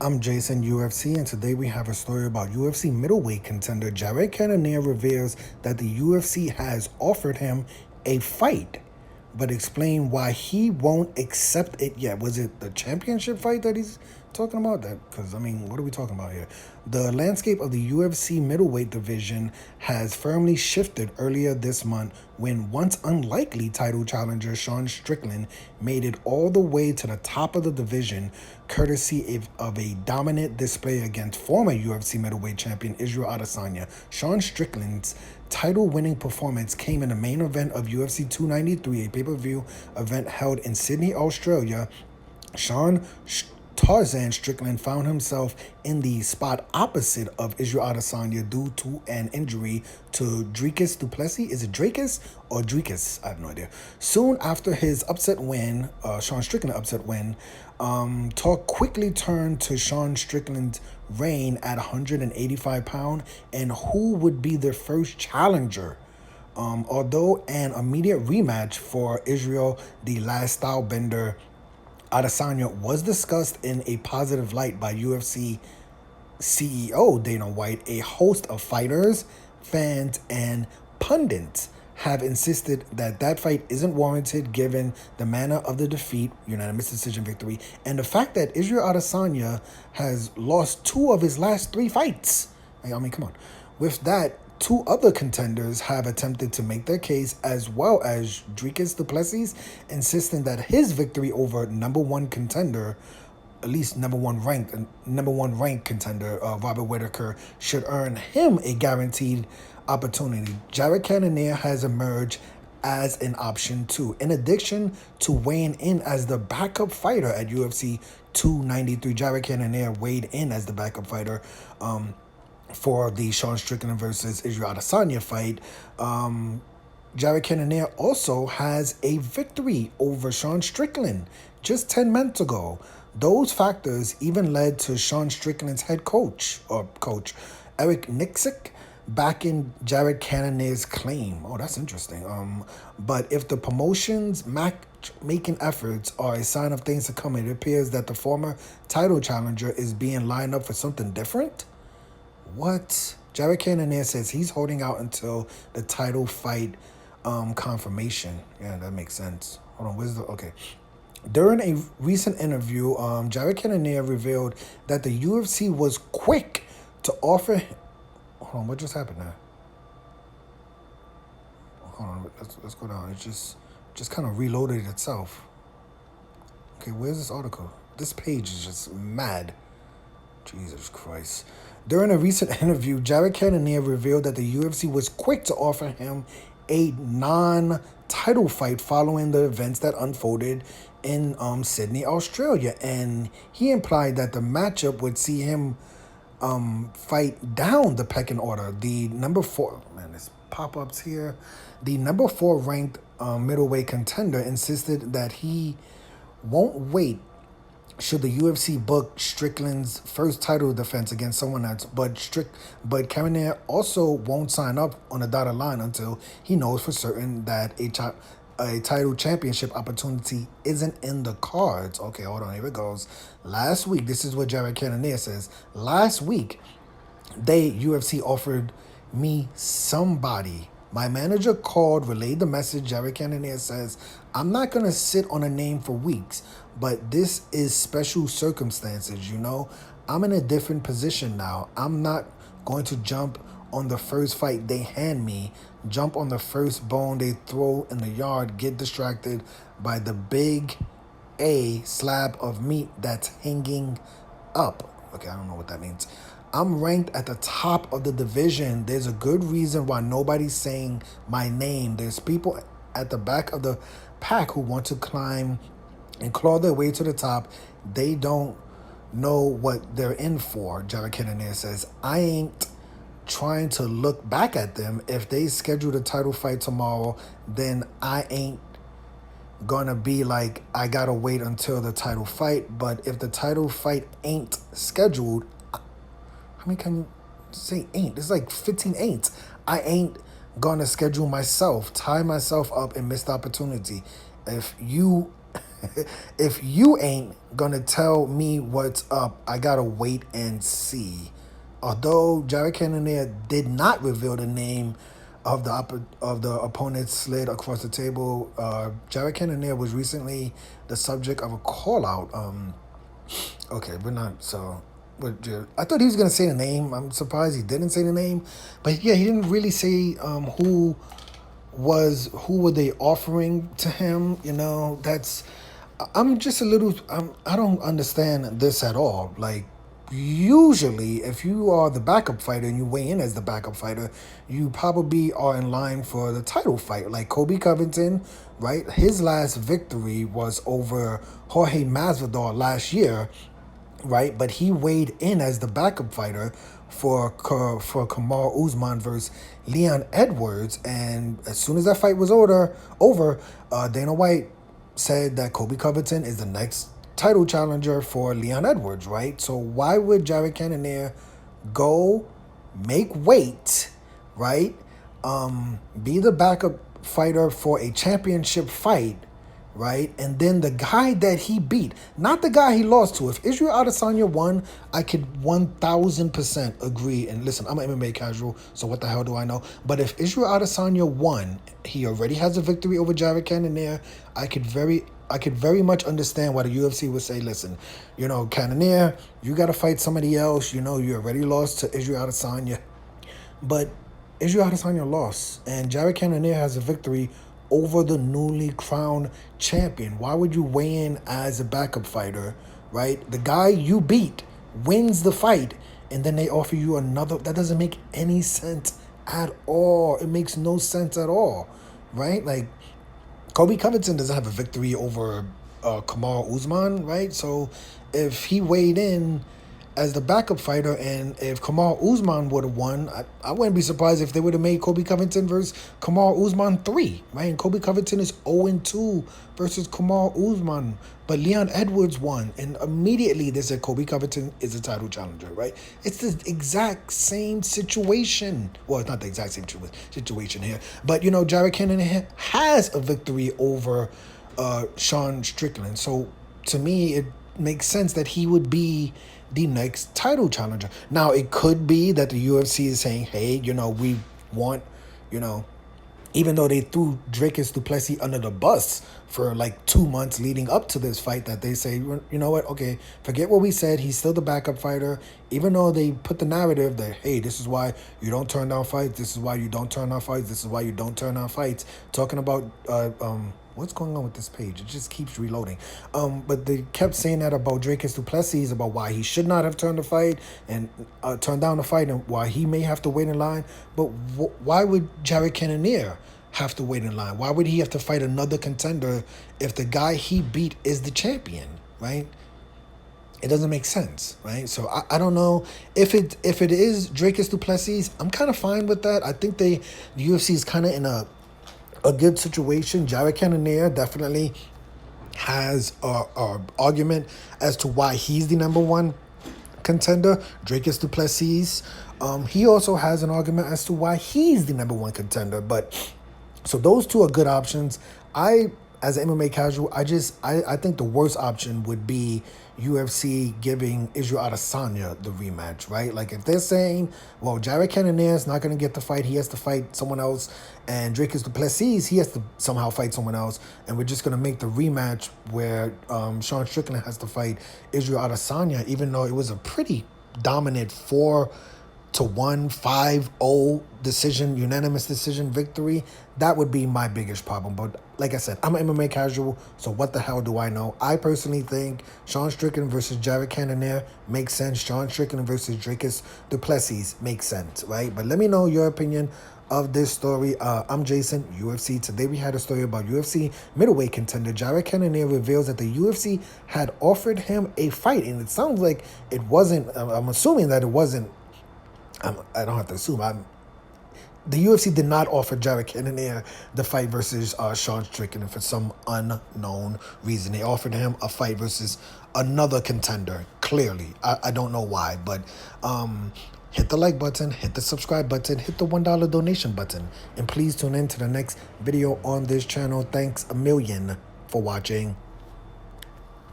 I'm Jason UFC, and today we have a story about UFC middleweight contender Jared Cannonier reveals that the UFC has offered him a fight, but explain why he won't accept it yet. Was it the championship fight that he's talking about? That because what are we talking about here? The landscape of the UFC middleweight division has firmly shifted earlier this month when once unlikely title challenger Sean Strickland made it all the way to the top of the division, courtesy of a dominant display against former UFC middleweight champion Israel Adesanya. Sean Strickland's title-winning performance came in the main event of UFC 293, a pay-per-view event held in Sydney, Australia. Sean Tarzan Strickland found himself in the spot opposite of Israel Adesanya due to an injury to Dricus Duplessis. Is it Dracus or Dricus? I have no idea. Soon after his upset win, Sean Strickland upset win, talk quickly turned to Sean Strickland's reign at 185 pounds and who would be the first challenger. Although an immediate rematch for Israel, the last style bender Adesanya was discussed in a positive light by UFC CEO Dana White, a host of fighters, fans, and pundits have insisted that that fight isn't warranted given the manner of the defeat, unanimous decision victory, and the fact that Israel Adesanya has lost two of his last three fights. Come on. With that, two other contenders have attempted to make their case, as well as Dricus Duplessis, insisting that his victory over number one contender, at least number one ranked contender, Robert Whittaker, should earn him a guaranteed opportunity. Jared Cannonier has emerged as an option too. In addition to weighing in as the backup fighter at UFC 293, Jared Cannonier weighed in as the backup fighter for the Sean Strickland versus Israel Adesanya fight. Jared Cannonier also has a victory over Sean Strickland just 10 months ago. Those factors even led to Sean Strickland's head coach, Eric Nixick, backing Jared Cannonier's claim. Oh, that's interesting. But if the promotion's matchmaking efforts are a sign of things to come, it appears that the former title challenger is being lined up for something different. What? Jared Cannonier says he's holding out until the title fight confirmation. Yeah, that makes sense. Hold on, okay. During a recent interview, Jared Cannonier revealed that the UFC was quick to offer. Hold on, what just happened there? Hold on, let's go down. It just kind of reloaded itself. Okay, where's this article? This page is just mad. Jesus Christ. During a recent interview, Jared Cannonier revealed that the UFC was quick to offer him a non-title fight following the events that unfolded in Sydney, Australia. And he implied that the matchup would see him fight down the pecking order. The number 4, there's pop-ups here. The number 4 ranked middleweight contender insisted that he won't wait should the UFC book Strickland's first title defense against someone else, but Cannonier also won't sign up on a dotted line until he knows for certain that a title championship opportunity isn't in the cards. Okay, hold on, here it goes. Last week, this is what Jared Cannonier says. Last week, UFC offered me somebody. My manager called, relayed the message. Jared Cannonier says, I'm not going to sit on a name for weeks, but this is special circumstances, I'm in a different position now. I'm not going to jump on the first fight they hand me, jump on the first bone they throw in the yard, get distracted by the big A slab of meat that's hanging up. Okay, I don't know what that means. I'm ranked at the top of the division. There's a good reason why nobody's saying my name. There's people at the back of the pack who want to climb and claw their way to the top. They don't know what they're in for, Jared Cannonier says. I ain't trying to look back at them. If they schedule a title fight tomorrow, then I ain't gonna be like, I gotta wait until the title fight. But if the title fight ain't scheduled, how many can you say ain't? There's like 15 ain'ts. I ain't gonna schedule myself, tie myself up, and miss the opportunity. If you If you ain't gonna tell me what's up, I gotta wait and see. Although Jared Cannonier did not reveal the name of the opponent slid across the table, Jared Cannonier was recently the subject of a call out. Okay, we're not so. I thought he was gonna say the name. I'm surprised he didn't say the name, but yeah, he didn't really say who were they offering to him. You know, that's I'm just a little. I don't understand this at all. Like, usually, if you are the backup fighter and you weigh in as the backup fighter, you probably are in line for the title fight. Like Kobe Covington, right? His last victory was over Jorge Masvidal last year, right? But he weighed in as the backup fighter for Kamar Usman versus Leon Edwards, and as soon as that fight was over, Dana White said that Kobe Covington is the next title challenger for Leon Edwards, right? So why would Jared Cannonier go make weight, right? Be the backup fighter for a championship fight, right? And then the guy that he beat, not the guy he lost to. If Israel Adesanya won, I could 1000% agree. And listen, I'm an MMA casual, so what the hell do I know? But if Israel Adesanya won, he already has a victory over Jared Cannonier. I could very much understand why the UFC would say, listen, you know, Cannonier, you got to fight somebody else. You know, you already lost to Israel Adesanya. But Israel Adesanya lost, and Jared Cannonier has a victory over the newly crowned champion. Why would you weigh in as a backup fighter, right? The guy you beat wins the fight, and then they offer you another. That doesn't make any sense at all. It makes no sense at all, right? Like, Kobe Covington doesn't have a victory over Kamar Usman, right? So if he weighed in as the backup fighter, and if Kamar Usman would have won, I wouldn't be surprised if they would have made Kobe Covington versus Kamar Usman 3, right? And Kobe Covington is 0-2 versus Kamar Usman. But Leon Edwards won, and immediately they said Kobe Covington is a title challenger, right? It's the exact same situation. Well, it's not the exact same situation here, but, you know, Jared Cannonier has a victory over Sean Strickland. So to me, it makes sense that he would be the next title challenger. Now, it could be that the UFC is saying, hey, you know, we want, you know, even though they threw Dricus du Plessis under the bus for like 2 months leading up to this fight, that they say, you know what, okay, forget what we said. He's still the backup fighter. Even though they put the narrative that, hey, this is why you don't turn down fights. This is why you don't turn down fights. This is why you don't turn down fights. Talking about, what's going on with this page? It just keeps reloading. But they kept saying that about Dricus du Plessis, about why he should not have turned the fight and turned down the fight, and why he may have to wait in line. But why would Jared Cannonier have to wait in line? Why would he have to fight another contender if the guy he beat is the champion, right? It doesn't make sense, right? So I don't know if it is Dricus du Plessis. I'm kind of fine with that. I think the UFC is kind of in a good situation. Jared Cannonier definitely has a argument as to why he's the number one contender. Dricus du Plessis, he also has an argument as to why he's the number one contender. But so those two are good options. As an MMA casual, I think the worst option would be UFC giving Israel Adesanya the rematch, right? Like, if they're saying, well, Jared Cannonier is not going to get the fight, he has to fight someone else, and Dricus du Plessis, he has to somehow fight someone else, and we're just going to make the rematch where Sean Strickland has to fight Israel Adesanya, even though it was a pretty dominant 4-1, 5-0 decision, unanimous decision victory. That would be my biggest problem. But like I said, I'm an MMA casual, so what the hell do I know? I personally think Sean Strickland versus Jared Cannonier makes sense. Sean Strickland versus Dricus du Plessis makes sense, right? But let me know your opinion of this story. I'm Jason, UFC. Today we had a story about UFC middleweight contender Jared Cannonier reveals that the UFC had offered him a fight, and it sounds like it wasn't. I'm assuming that it wasn't. I don't have to assume. The UFC did not offer Jared Cannonier the fight versus Sean Strickland for some unknown reason. They offered him a fight versus another contender, clearly. I don't know why, but hit the like button, hit the subscribe button, hit the $1 donation button, and please tune in to the next video on this channel. Thanks a million for watching.